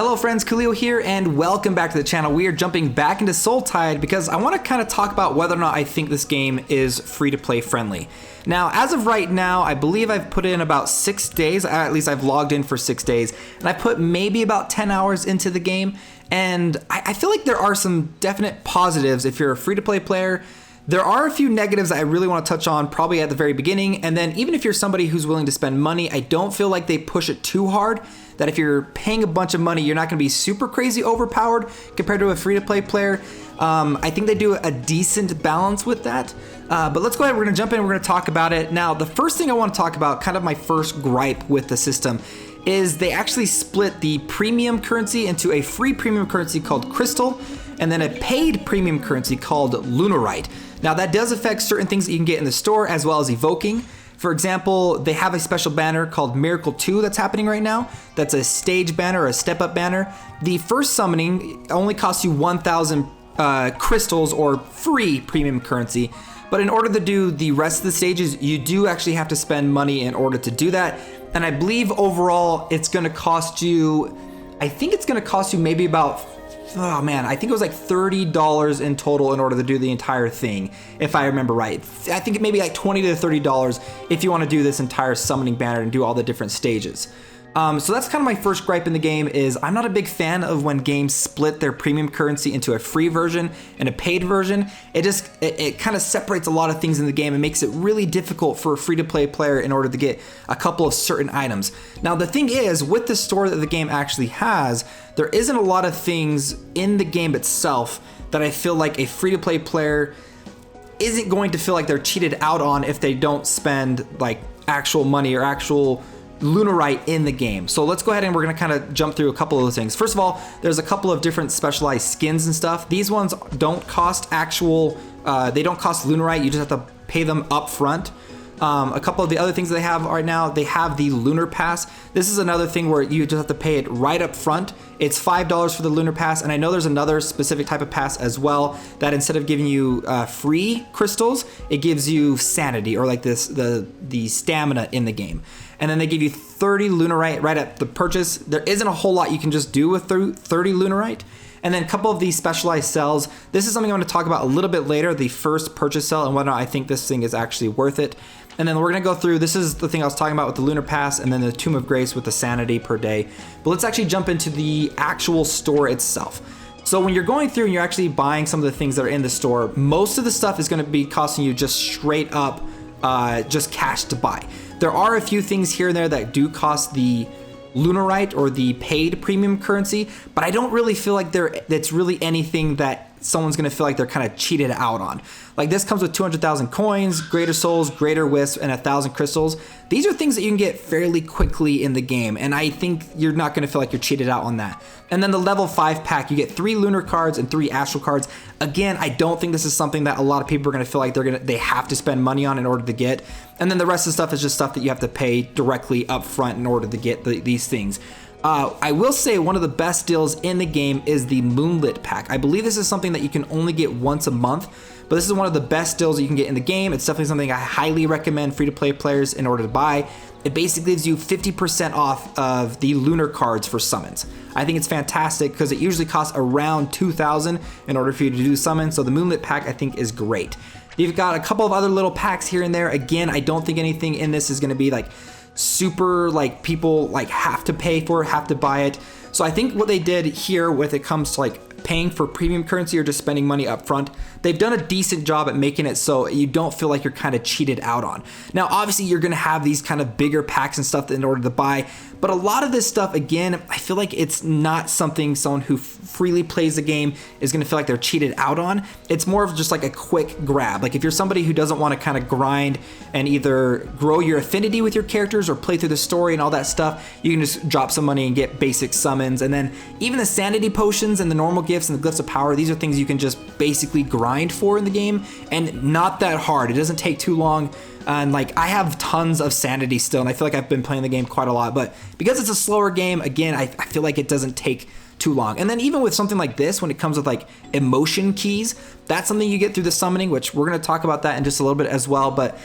Hello friends, Koolio here, and welcome back to the channel. We are jumping back into Sultide because I want to kind of talk about whether or not I think this game is free-to-play friendly. Now, as of right now, I believe I've put in about 6 days, at least I've logged in for 6 days, and I put maybe about 10 hours into the game, and I feel like there are some definite positives if you're a free-to-play player. There are a few negatives that I really want to touch on probably at the very beginning, and then even if you're somebody who's willing to spend money, I don't feel like they push it too hard, that if you're paying a bunch of money, you're not going to be super crazy overpowered compared to a free-to-play player. I think they do a decent balance with that, but let's go ahead, we're going to jump in, we're going to talk about it. Now, the first thing I want to talk about, kind of my first gripe with the system, is they actually split the premium currency into a free premium currency called Crystal, and then a paid premium currency called Lunarite. Now that does affect certain things that you can get in the store as well as evoking. For example, they have a special banner called Miracle 2 that's happening right now. That's a stage banner or a step up banner. The first summoning only costs you 1,000 crystals or free premium currency. But in order to do the rest of the stages, you do actually have to spend money in order to do that. And I believe overall it's gonna cost you, I think it's gonna cost you maybe about, oh man, I think it was like $30 in total in order to do the entire thing, if I remember right. I think it may be like $20 to $30 if you want to do this entire summoning banner and do all the different stages. So that's kind of my first gripe in the game, is I'm not a big fan of when games split their premium currency into a free version and a paid version. It kind of separates a lot of things in the game and makes it really difficult for a free-to-play player in order to get a couple of certain items. Now the thing is, with the store that the game actually has, there isn't a lot of things in the game itself that I feel like a free-to-play player isn't going to feel like they're cheated out on if they don't spend like actual money or actual Lunarite in the game. So let's go ahead and we're gonna kind of jump through a couple of those things. First of all, there's a couple of different specialized skins and stuff. These ones don't cost actual, they don't cost Lunarite, you just have to pay them up front. A couple of the other things that they have right now, they have the Lunar Pass. This is another thing where you just have to pay it right up front. It's $5 for the Lunar Pass, and I know there's another specific type of pass as well that instead of giving you free crystals, it gives you sanity, or like this the stamina in the game. And then they give you 30 Lunarite right at the purchase. There isn't a whole lot you can just do with 30 Lunarite. And then a couple of these specialized cells. This is something I'm going to talk about a little bit later, the first purchase cell and whether or not I think this thing is actually worth it. And then we're going to go through, this is the thing I was talking about with the Lunar Pass, and then the Tomb of Grace with the sanity per day. But let's actually jump into the actual store itself. So when you're going through and you're actually buying some of the things that are in the store, most of the stuff is going to be costing you just straight up just cash to buy. There are a few things here and there that do cost the Lunarite or the paid premium currency, but I don't really feel like that's really anything that someone's gonna feel like they're kind of cheated out on. Like this comes with 200,000 coins, greater souls, greater wisp, and 1,000 crystals. These are things that you can get fairly quickly in the game, and I think you're not gonna feel like you're cheated out on that. And then the level 5 pack, you get 3 lunar cards and 3 astral cards. Again, I don't think this is something that a lot of people are gonna feel like they have to spend money on in order to get. And then the rest of the stuff is just stuff that you have to pay directly up front in order to get these things. I will say one of the best deals in the game is the Moonlit Pack. I believe this is something that you can only get once a month, but this is one of the best deals that you can get in the game. It's definitely something I highly recommend free-to-play players in order to buy. It basically gives you 50% off of the lunar cards for summons. I think it's fantastic because it usually costs around 2,000 in order for you to do summons, so the Moonlit Pack I think is great. You've got a couple of other little packs here and there. Again, I don't think anything in this is going to be like super like people like have to pay for, have to buy it. So I think what they did here when it comes to like paying for premium currency or just spending money up front, they've done a decent job at making it so you don't feel like you're kind of cheated out on. Now, obviously you're gonna have these kind of bigger packs and stuff in order to buy, but a lot of this stuff, again, I feel like it's not something someone who freely plays the game is gonna feel like they're cheated out on. It's more of just like a quick grab. Like if you're somebody who doesn't wanna kind of grind and either grow your affinity with your characters or play through the story and all that stuff, you can just drop some money and get basic summons. And then even the sanity potions and the normal gifts and the glyphs of power, these are things you can just basically grind for in the game, and not that hard. It doesn't take too long. And like I have tons of sanity still, and I feel like I've been playing the game quite a lot, but because it's a slower game, again, I feel like it doesn't take too long. And then even with something like this, when it comes with like emotion keys, that's something you get through the summoning, which we're going to talk about that in just a little bit as well. But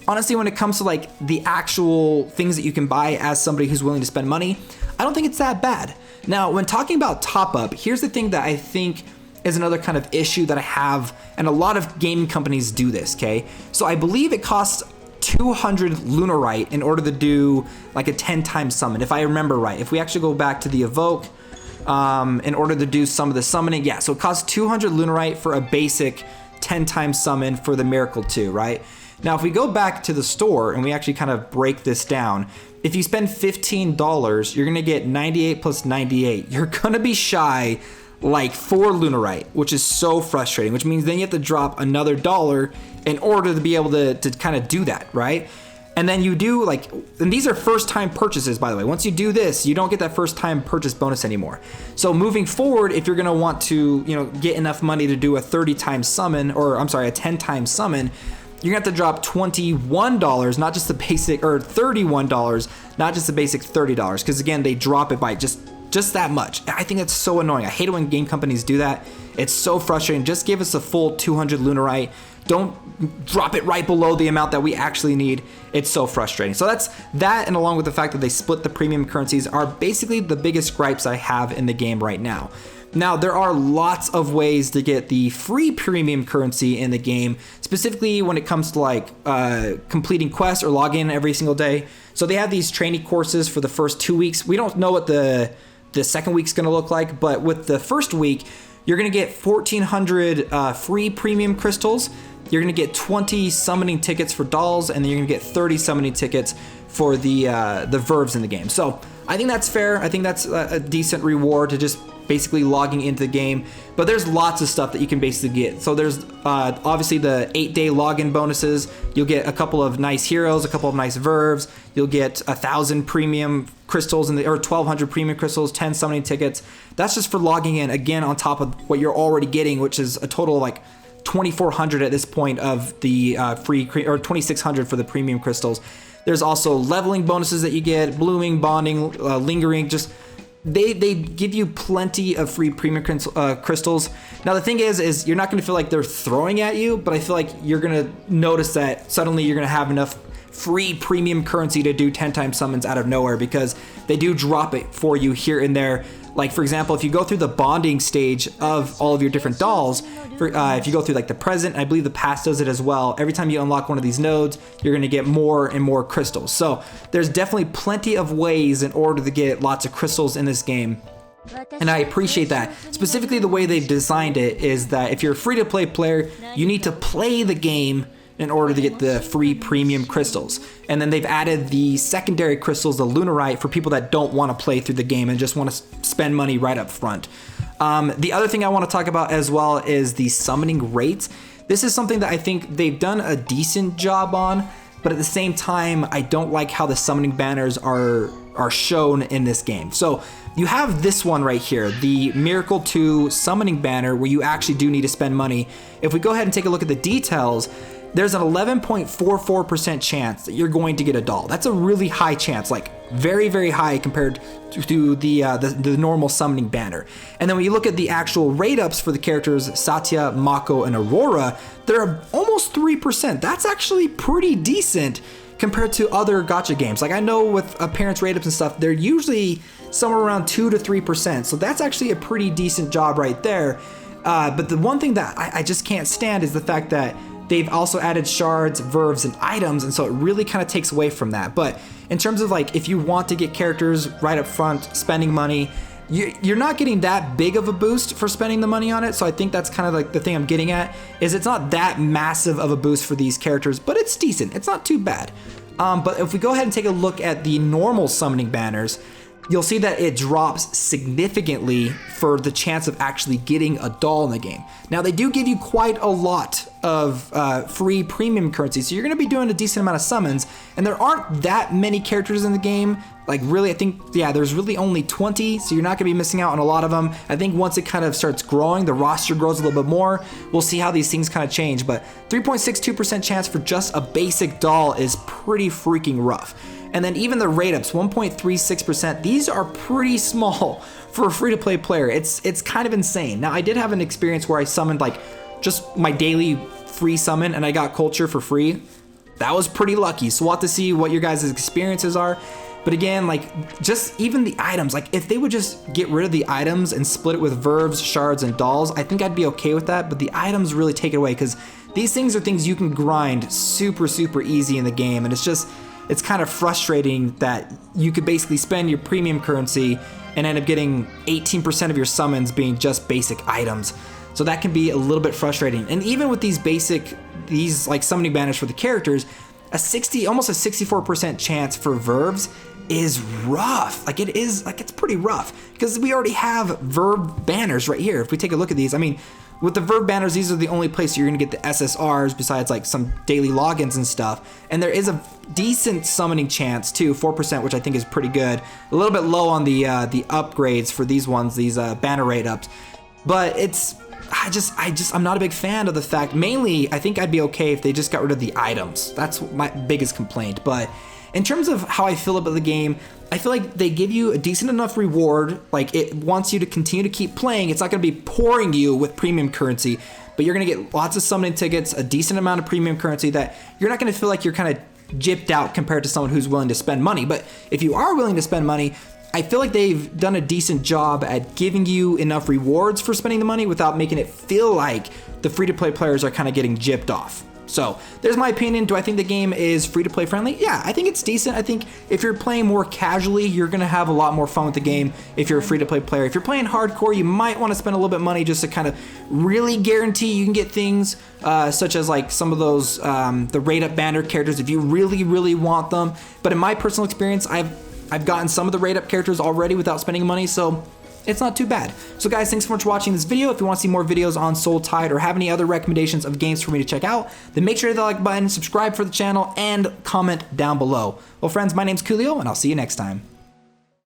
honestly, when it comes to like the actual things that you can buy as somebody who's willing to spend money, I don't think it's that bad. Now, when talking about top up, here's the thing that I think is another kind of issue that I have, and a lot of gaming companies do this, okay? So I believe it costs 200 Lunarite in order to do like a 10 times summon, if I remember right. If we actually go back to the evoke, in order to do some of the summoning, yeah, so it costs 200 Lunarite for a basic 10 times summon for the Miracle 2, right? Now, if we go back to the store and we actually kind of break this down, if you spend $15, you're gonna get 98 plus 98. You're gonna be shy like 4 Lunarite, which is so frustrating, which means then you have to drop another $1 in order to be able to kind of do that, right? And then you do like, and these are first time purchases, by the way. Once you do this, you don't get that first time purchase bonus anymore. So moving forward, if you're gonna want to, get enough money to do a 30 times summon, or I'm sorry, a 10 times summon, you're gonna have to drop $21, not just the basic, or $31, not just the basic $30, because again, they drop it by just that much. I think that's so annoying. I hate it when game companies do that. It's so frustrating. Just give us a full 200 Lunarite. Don't drop it right below the amount that we actually need. It's so frustrating. So that's that, and along with the fact that they split the premium currencies, are basically the biggest gripes I have in the game right now. Now, there are lots of ways to get the free premium currency in the game, specifically when it comes to like completing quests or logging in every single day. So they have these training courses for the first 2 weeks. We don't know what the second week's gonna look like, but with the first week, you're gonna get 1,400 free premium crystals. You're gonna get 20 summoning tickets for dolls, and then you're gonna get 30 summoning tickets for the verbs in the game. So I think that's fair. I think that's a decent reward to just basically logging into the game. But there's lots of stuff that you can basically get. So there's obviously the 8-day login bonuses. You'll get a couple of nice heroes, a couple of nice verbs. You'll get 1,000 premium crystals or 1,200 premium crystals, 10 summoning tickets. That's just for logging in, again, on top of what you're already getting, which is a total of like 2,400 at this point of the free, or 2,600 for the premium crystals. There's also leveling bonuses that you get, blooming, bonding, lingering, just they give you plenty of free premium crystals. Now the thing is you're not going to feel like they're throwing at you, but I feel like you're going to notice that suddenly you're going to have enough free premium currency to do 10 times summons out of nowhere, because they do drop it for you here and there. Like, for example, if you go through the bonding stage of all of your different dolls, if you go through like the present, I believe the past does it as well. Every time you unlock one of these nodes, you're going to get more and more crystals. So there's definitely plenty of ways in order to get lots of crystals in this game. And I appreciate that. Specifically, the way they've designed it is that if you're a free-to-play player, you need to play the game in order to get the free premium crystals. And then they've added the secondary crystals, the Lunarite, for people that don't want to play through the game and just want to spend money right up front. The other thing I want to talk about as well is the summoning rates. This is something that I think they've done a decent job on, but at the same time, I don't like how the summoning banners are shown in this game. So you have this one right here, the Miracle 2 summoning banner, where you actually do need to spend money. If we go ahead and take a look at the details, there's an 11.44% chance that you're going to get a doll. That's a really high chance, like very, very high compared to the normal summoning banner. And then when you look at the actual rate ups for the characters Satya, Mako, and Aurora, they're almost 3%. That's actually pretty decent compared to other gacha games. Like, I know with appearance rate ups and stuff, they're usually somewhere around 2 to 3%. So that's actually a pretty decent job right there. But the one thing that I just can't stand is the fact that they've also added shards, verbs, and items, and so it really kind of takes away from that. But in terms of like, if you want to get characters right up front, spending money, you're not getting that big of a boost for spending the money on it. So I think that's kind of like the thing I'm getting at, is it's not that massive of a boost for these characters, but it's decent. It's not too bad. But if we go ahead and take a look at the normal summoning banners, you'll see that it drops significantly for the chance of actually getting a doll in the game. Now, they do give you quite a lot of free premium currency, so you're going to be doing a decent amount of summons, and there aren't that many characters in the game. Like, really, I think, yeah, there's really only 20, so you're not going to be missing out on a lot of them. I think once it kind of starts growing, the roster grows a little bit more, we'll see how these things kind of change, but 3.62% chance for just a basic doll is pretty freaking rough. And then even the rate ups, 1.36%, these are pretty small for a free-to-play player. It's kind of insane. Now, I did have an experience where I summoned like just my daily free summon, and I got culture for free. that was pretty lucky. So we'll have to see what your guys' experiences are. But again, like, just even the items, like if they would just get rid of the items and split it with verbs, shards, and dolls, I think I'd be okay with that. But the items really take it away, because these things are things you can grind super, super easy in the game. And it's kind of frustrating that you could basically spend your premium currency and end up getting 18% of your summons being just basic items. So that can be a little bit frustrating. And even with these like summoning banners for the characters, almost a 64% chance for verbs is rough. Like it's pretty rough, because we already have verb banners right here. If we take a look at these, I mean, with the verb banners, these are the only place you're gonna get the SSRs besides like some daily logins and stuff. And there is a decent summoning chance too, 4%, which I think is pretty good. A little bit low on the upgrades for these ones, these banner rate ups. But I'm not a big fan of the fact, mainly I think I'd be okay if they just got rid of the items. That's my biggest complaint. But in terms of how I feel about the game, I feel like they give you a decent enough reward. Like, it wants you to continue to keep playing. It's not going to be pouring you with premium currency, but you're going to get lots of summoning tickets, a decent amount of premium currency that you're not going to feel like you're kind of gypped out compared to someone who's willing to spend money. But if you are willing to spend money, I feel like they've done a decent job at giving you enough rewards for spending the money without making it feel like the free-to-play players are kind of getting gypped off. So there's my opinion. Do I think the game is free-to-play friendly? Yeah, I think it's decent. I think if you're playing more casually, you're going to have a lot more fun with the game if you're a free-to-play player. If you're playing hardcore, you might want to spend a little bit of money just to kind of really guarantee you can get things such as like some of those the rate-up banner characters if you really, really want them. But in my personal experience, I've gotten some of the rate-up characters already without spending money, so it's not too bad. So guys, thanks so much for watching this video. If you want to see more videos on Soul Tide or have any other recommendations of games for me to check out, then make sure to hit the like button, subscribe for the channel, and comment down below. Well friends, my name's Koolio, and I'll see you next time.